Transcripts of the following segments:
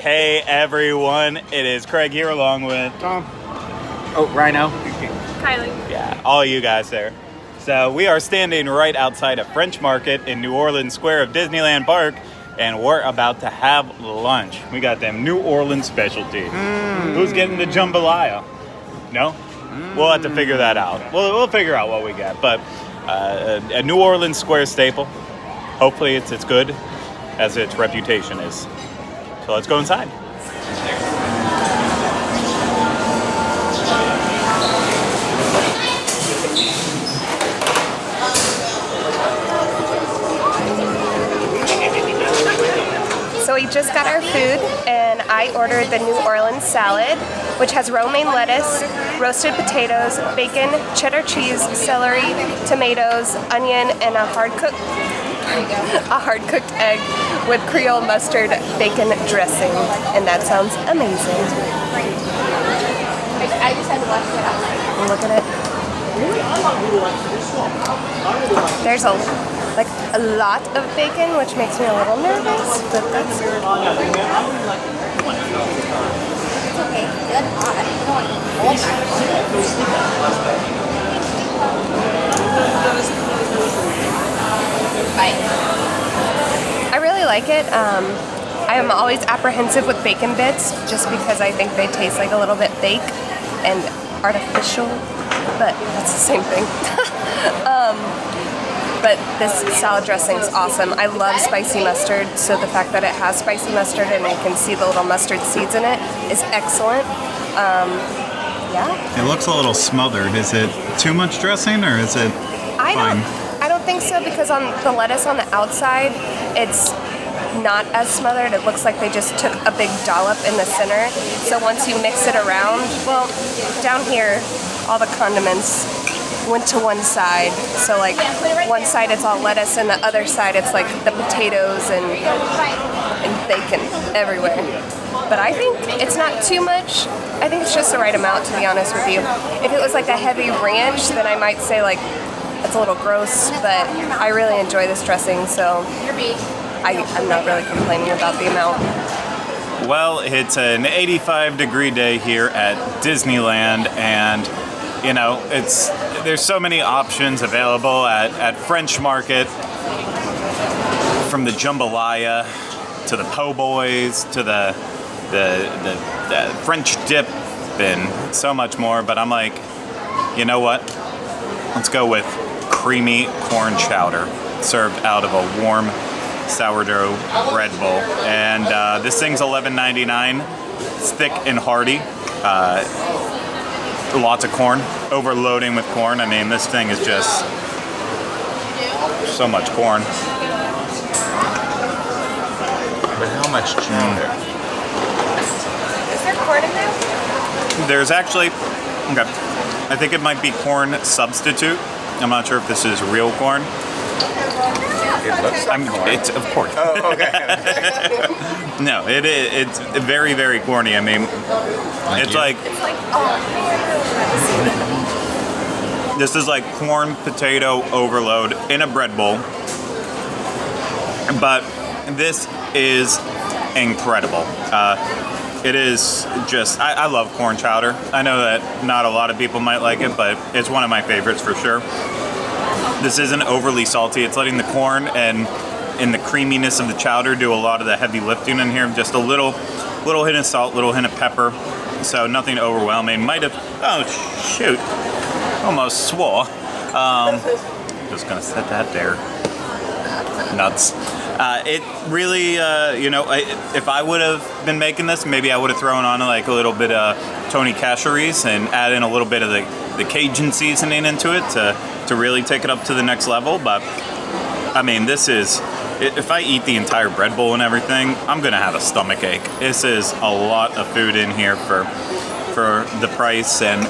Hey everyone, it is Craig here along with Tom. Oh, Ryno. Kylie. Yeah, all you guys there. So we are standing right outside a French Market in New Orleans Square of Disneyland Park, and we're about to have lunch. We got them New Orleans specialty. Who's getting the jambalaya? No? We'll have to figure that out. We'll figure out what we get. But a New Orleans Square staple. Hopefully it's as good as its reputation is. So let's go inside. So we just got our food, and I ordered the New Orleans salad, which has romaine lettuce, roasted potatoes, bacon, cheddar cheese, celery, tomatoes, onion, and a hard-cooked egg with Creole mustard bacon dressing, and that sounds amazing. I just had to watch it outside. Look at it. There's a lot of bacon, which makes me a little nervous, but that's it's okay. Good. I really like it. I am always apprehensive with bacon bits just because I think they taste like a little bit fake and artificial, but that's the same thing. But this salad dressing is awesome. I love spicy mustard, so the fact that it has spicy mustard and you can see the little mustard seeds in it is excellent. Yeah. It looks a little smothered. Is it too much dressing or is it fine? I don't think so, because on the lettuce on the outside, it's not as smothered. It looks like they just took a big dollop in the center. So once you mix it around, well, down here, all the condiments went to one side. So like one side it's all lettuce and the other side it's like the potatoes and bacon everywhere. But I think it's not too much. I think it's just the right amount, to be honest with you. If it was like a heavy ranch, then I might say like it's a little gross, but I really enjoy this dressing, so I'm not really complaining about the amount. Well, it's an 85-degree day here at Disneyland, and you know, there's so many options available at French Market, from the jambalaya to the po' boys to the French dip and so much more. But I'm like, you know what? Let's go with creamy corn chowder served out of a warm sourdough bread bowl. And this thing's $11.99. It's thick and hearty. Lots of corn, overloading with corn. I mean, this thing is just so much corn. But how much chowder? Is there corn in there? There's actually, okay, I think it might be corn substitute. I'm not sure if this is real corn. It looks like corn. It's, of course. Oh, okay. No, it's very, very corny. I mean, it's like this is like corn potato overload in a bread bowl. But this is incredible. It is just, I love corn chowder. I know that not a lot of people might like it, but it's one of my favorites for sure. This isn't overly salty. It's letting the corn and the creaminess of the chowder do a lot of the heavy lifting in here. Just a little hint of salt, little hint of pepper. So nothing overwhelming. Might have, oh shoot, almost swore. Just gonna set that there. Nuts. It really, you know, if I would have been making this, maybe I would have thrown on like a little bit of Tony Chachere's and add in a little bit of the Cajun seasoning into it to really take it up to the next level. But I mean, this is, if I eat the entire bread bowl and everything, I'm gonna have a stomach ache. This is a lot of food in here for the price. And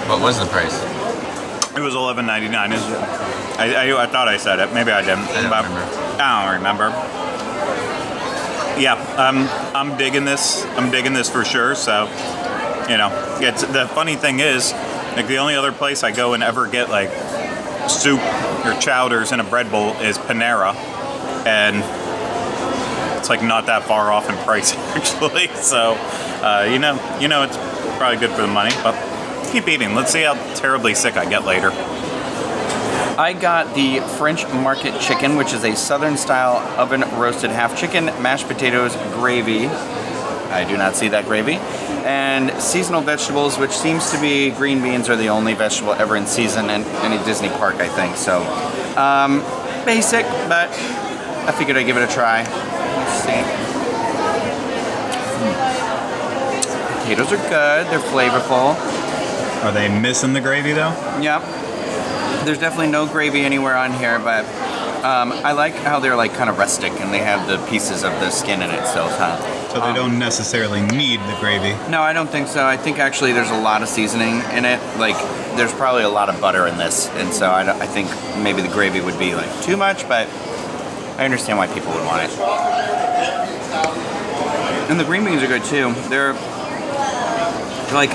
what was the price? it was $11.99. I thought I said it. Maybe I didn't. I don't remember. Yeah, I'm digging this. I'm digging this for sure. So, you know, it's, the funny thing is, like the only other place I go and ever get like soup or chowders in a bread bowl is Panera, and it's like not that far off in price actually. So, you know, it's probably good for the money. But keep eating. Let's see how terribly sick I get later. I got the French Market Chicken, which is a Southern-style oven-roasted half chicken, mashed potatoes, gravy. I do not see that gravy. And seasonal vegetables, which seems to be green beans are the only vegetable ever in season in any Disney park, I think. So, basic, but I figured I'd give it a try. Let's see. Potatoes are good. They're flavorful. Are they missing the gravy though? Yep. There's definitely no gravy anywhere on here, but I like how they're like kind of rustic and they have the pieces of the skin in it still. So they don't necessarily need the gravy. No, I don't think so. I think actually there's a lot of seasoning in it. Like there's probably a lot of butter in this, and so I think maybe the gravy would be like too much, but I understand why people would want it. And the green beans are good too. They're like,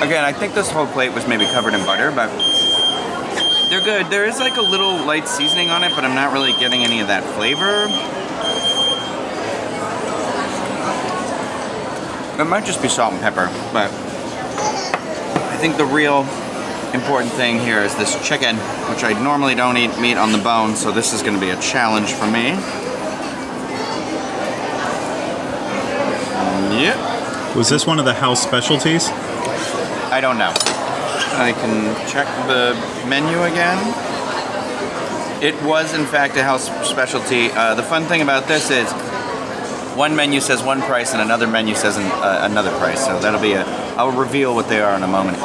again, I think this whole plate was maybe covered in butter, but they're good. There is like a little light seasoning on it, but I'm not really getting any of that flavor. It might just be salt and pepper, but I think the real important thing here is this chicken, which I normally don't eat meat on the bone, so this is going to be a challenge for me. Yep. Was this one of the house specialties? I don't know. I can check the menu again. It was, in fact, a house specialty. The fun thing about this is one menu says one price and another menu says another price. So that'll be I'll reveal what they are in a moment.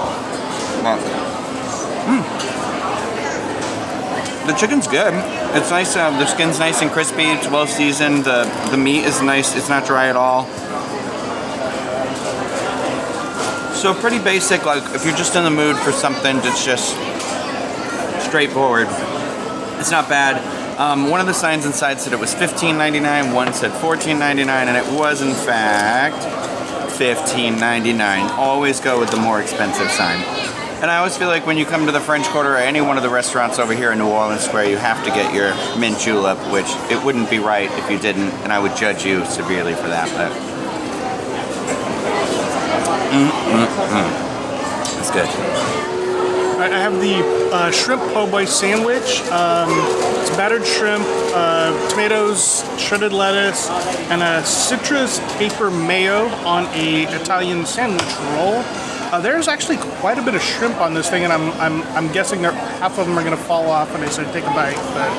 The chicken's good. It's nice. The skin's nice and crispy. It's well seasoned. The meat is nice. It's not dry at all. So pretty basic, like if you're just in the mood for something that's just straightforward, it's not bad. One of the signs inside said it was $15.99, one said $14.99, and it was in fact $15.99. Always go with the more expensive sign. And I always feel like when you come to the French Quarter or any one of the restaurants over here in New Orleans Square, you have to get your mint julep, which it wouldn't be right if you didn't, and I would judge you severely for that. But it's good. I have the shrimp po' boy sandwich. It's battered shrimp, tomatoes, shredded lettuce, and a citrus caper mayo on a Italian sandwich roll. There's actually quite a bit of shrimp on this thing, and I'm guessing half of them are going to fall off when I say take a bite. But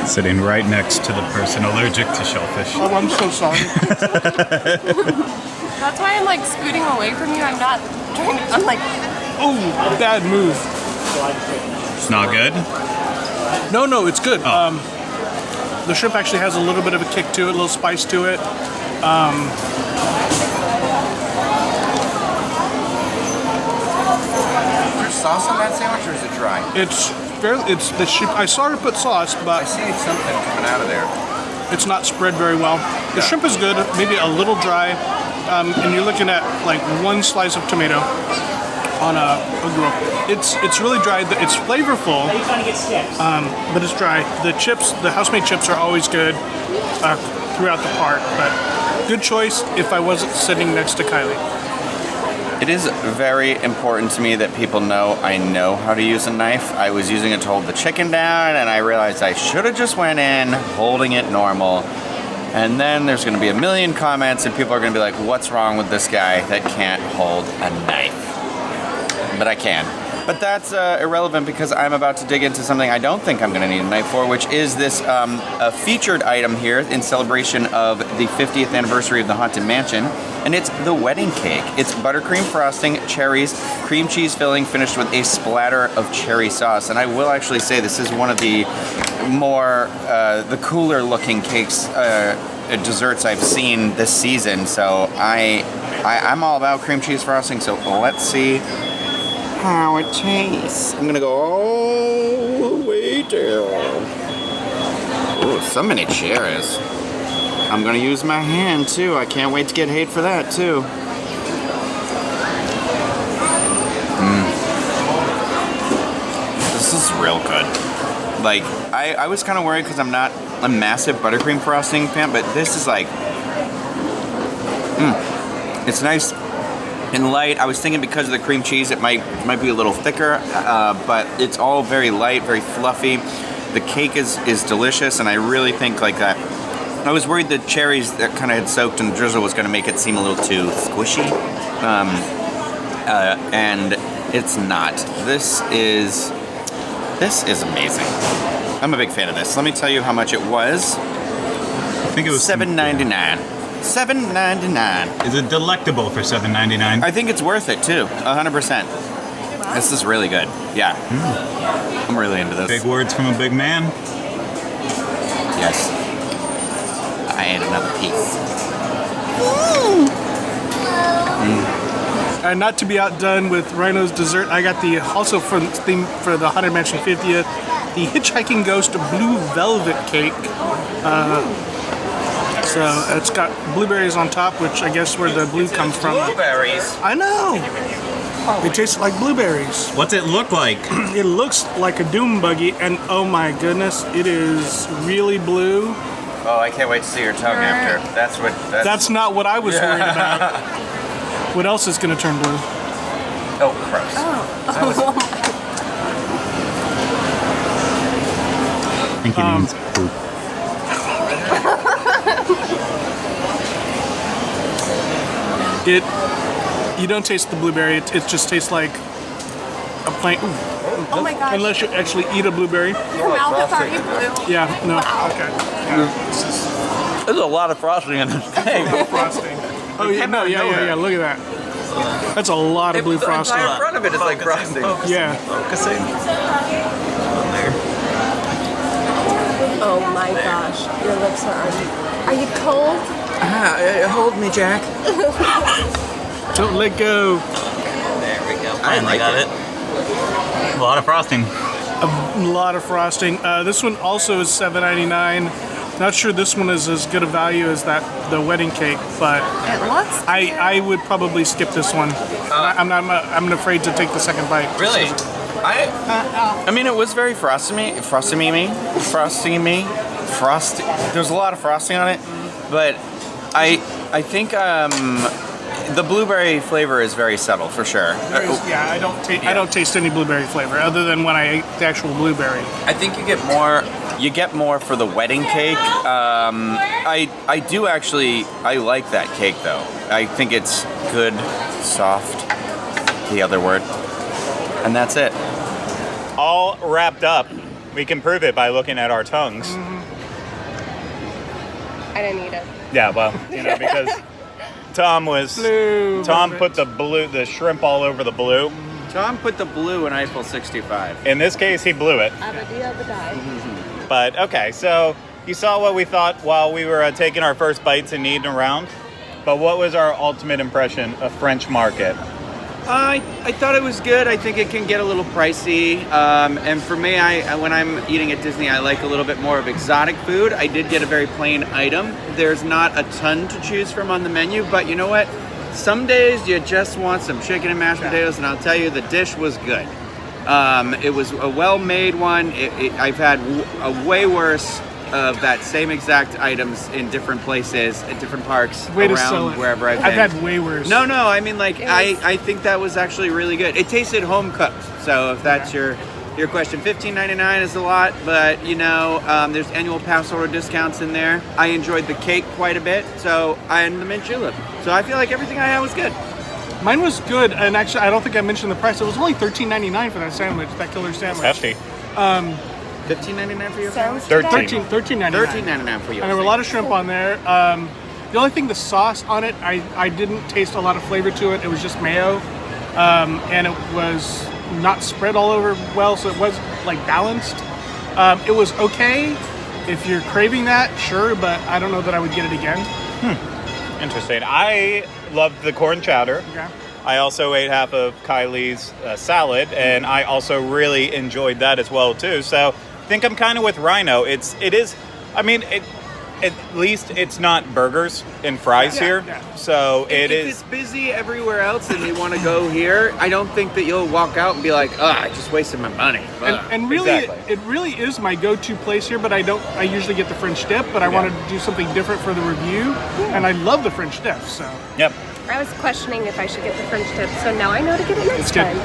Sitting right next to the person allergic to shellfish. oh, I'm so sorry. That's why I'm like scooting away from you. I'm not trying to, I'm like, Oh, bad move. It's not good? No, it's good. Oh. The shrimp actually has a little bit of a kick to it, a little spice to it. Is there sauce on that sandwich or is it dry? It's the shrimp. I saw her put sauce, I but see something coming out of there. it's not spread very well. The shrimp is good, maybe a little dry, and you're looking at like one slice of tomato on a grill. It's really dry. It's flavorful, but it's dry. The chips, the house-made chips, are always good throughout the park. But good choice if I wasn't sitting next to Kylie. It is very important to me that people know I know how to use a knife. I was using it to hold the chicken down, and I realized I should have just went in holding it normal. And then there's going to be a million comments, and people are going to be like, what's wrong with this guy that can't hold a knife? But I can. But that's irrelevant because I'm about to dig into something I don't think I'm going to need a knife for, which is this a featured item here in celebration of the 50th anniversary of the Haunted Mansion, and it's the wedding cake. It's buttercream frosting, cherries, cream cheese filling, finished with a splatter of cherry sauce. And I will actually say this is one of the more, the cooler looking cakes, desserts I've seen this season. So I'm all about cream cheese frosting, so let's see how it tastes. I'm gonna go all the way down. Oh, so many cherries. I'm gonna use my hand too. I can't wait to get hate for that too. real good. Like, I was kind of worried because I'm not a massive buttercream frosting fan, but this is like, it's nice and light. I was thinking because of the cream cheese, it might be a little thicker, but it's all very light, very fluffy. The cake is delicious, and I really think like that. I was worried the cherries that kind of had soaked in drizzle was going to make it seem a little too squishy, and it's not. This is amazing. I'm a big fan of this. Let me tell you how much it was. I think it was $7.99. $7.99. Is it delectable for $7.99? I think it's worth it too. 100%. This is really good. Yeah. I'm really into this. Big words from a big man. Yes. I ate another piece. And not to be outdone with Ryno's dessert, I got the also for the Haunted Mansion 50th, the Hitchhiking Ghost Blue Velvet Cake. So it's got blueberries on top, which I guess where the blue comes from. Blueberries. I know. It tastes like blueberries. What's it look like? It looks like a doom buggy, and oh my goodness, it is really blue. Oh, I can't wait to see your tongue after. That's not what I was worried about. What else is going to turn blue? Oh, gross. I think he means poop. You don't taste the blueberry. It just tastes like a plain. Oh my gosh. Unless you actually eat a blueberry. Your mouth is already blue. Yeah. No. Okay. Yeah. There's a lot of frosting in this thing. Frosting. Oh yeah. No. Yeah. Look at that. That's a lot of blue frosting. The entire front of it is like frosting. Yeah. Focusing. Oh my gosh. Your lips are already. Are you cold? Hold me, Jack. Don't let go. There we go. I like got it. A lot of frosting. A lot of frosting. This one also is $7.99. Not sure this one is as good a value as the wedding cake, but It looks. I would probably skip this one. I'm afraid to take the second bite. Really? I mean, it was very frosty. There's a lot of frosting on it, but I think the blueberry flavor is very subtle for sure. Yeah, I don't taste any blueberry flavor other than when I ate the actual blueberry. I think you get more. You get more for the wedding cake. I do actually. I like that cake though. I think it's good, soft. The other word, and that's it. All wrapped up. We can prove it by looking at our tongues. I didn't eat it. Yeah, well, because Tom Blue. put the shrimp all over the blue. Tom put the blue in Eiffel 65. In this case, he blew it. But okay, so you saw what we thought while we were taking our first bites and eating around. But what was our ultimate impression of French Market? I thought it was good. I think it can get a little pricey. And for me, when I'm eating at Disney, I like a little bit more of exotic food. I did get a very plain item. There's not a ton to choose from on the menu, but you know what? Some days you just want some chicken and mashed potatoes, and I'll tell you, the dish was good. It was a well-made one. I've had a way worse of that same exact items in different places, at different parks, Way to sell around it. wherever I've been. I've had way worse. No, I mean, like, I think that was actually really good. It tasted home cooked. So if that's your question, $15.99 is a lot, but there's annual pass holder discounts in there. I enjoyed the cake quite a bit, and the mint julep. So I feel like everything I had was good. Mine was good, and actually, I don't think I mentioned the price. It was only $13.99 for that sandwich, that killer sandwich. Hefty. $15.99 for your Sounds sandwich? good. $13.99. $13.99 for you. And there were a lot of shrimp on there. The only thing, the sauce on it, I didn't taste a lot of flavor to it. It was just mayo, and it was not spread all over well, so it was like balanced. It was okay if you're craving that, sure, but I don't know that I would get it again. Interesting. I loved the corn chowder. Okay. I also ate half of Kylie's salad, and I also really enjoyed that as well too. So I think I'm kind of with Ryno. at least it's not burgers and fries here. yeah. So If it's busy everywhere else and you want to go here, I don't think that you'll walk out and be like, oh, I just wasted my money. And really, Exactly. it really is my go-to place here. But I usually get the French dip, but I wanted to do something different for the review, and I love the French dip. So Yep. I was questioning if I should get the French dip, so now I know to get it next good. time.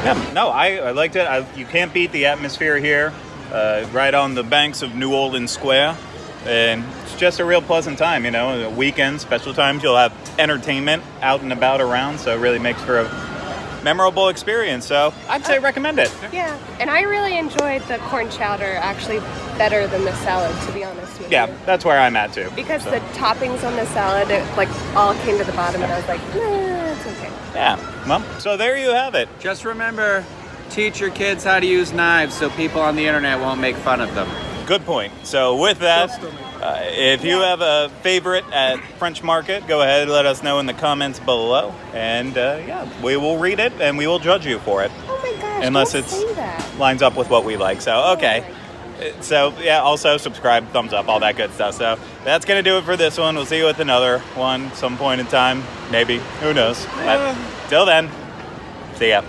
Yeah, no, I liked it. You can't beat the atmosphere here, right on the banks of New Orleans Square, and it's just a real pleasant time. You know, weekends, special times, you'll have entertainment out and about around, so it really makes for a memorable experience. So I'd say recommend it. Yeah, and I really enjoyed the corn chowder actually better than the salad, to be honest with Yeah, you. that's where I'm at too. Because the toppings on the salad, it, like, all came to the bottom, and I was like, nah, it's okay. Yeah, well, so there you have it. Just remember, teach your kids how to use knives so people on the internet won't make fun of them. Good point. So with that, Still make if you have a favorite at French Market, go ahead and let us know in the comments below. And yeah, we will read it and we will judge you for it. Oh my gosh, Unless don't it's say that. lines up with what we like. So, okay. So, yeah, also subscribe, thumbs up, all that good stuff. So, that's going to do it for this one. We'll see you with another one some point in time. Maybe. Who knows? But till then, see ya.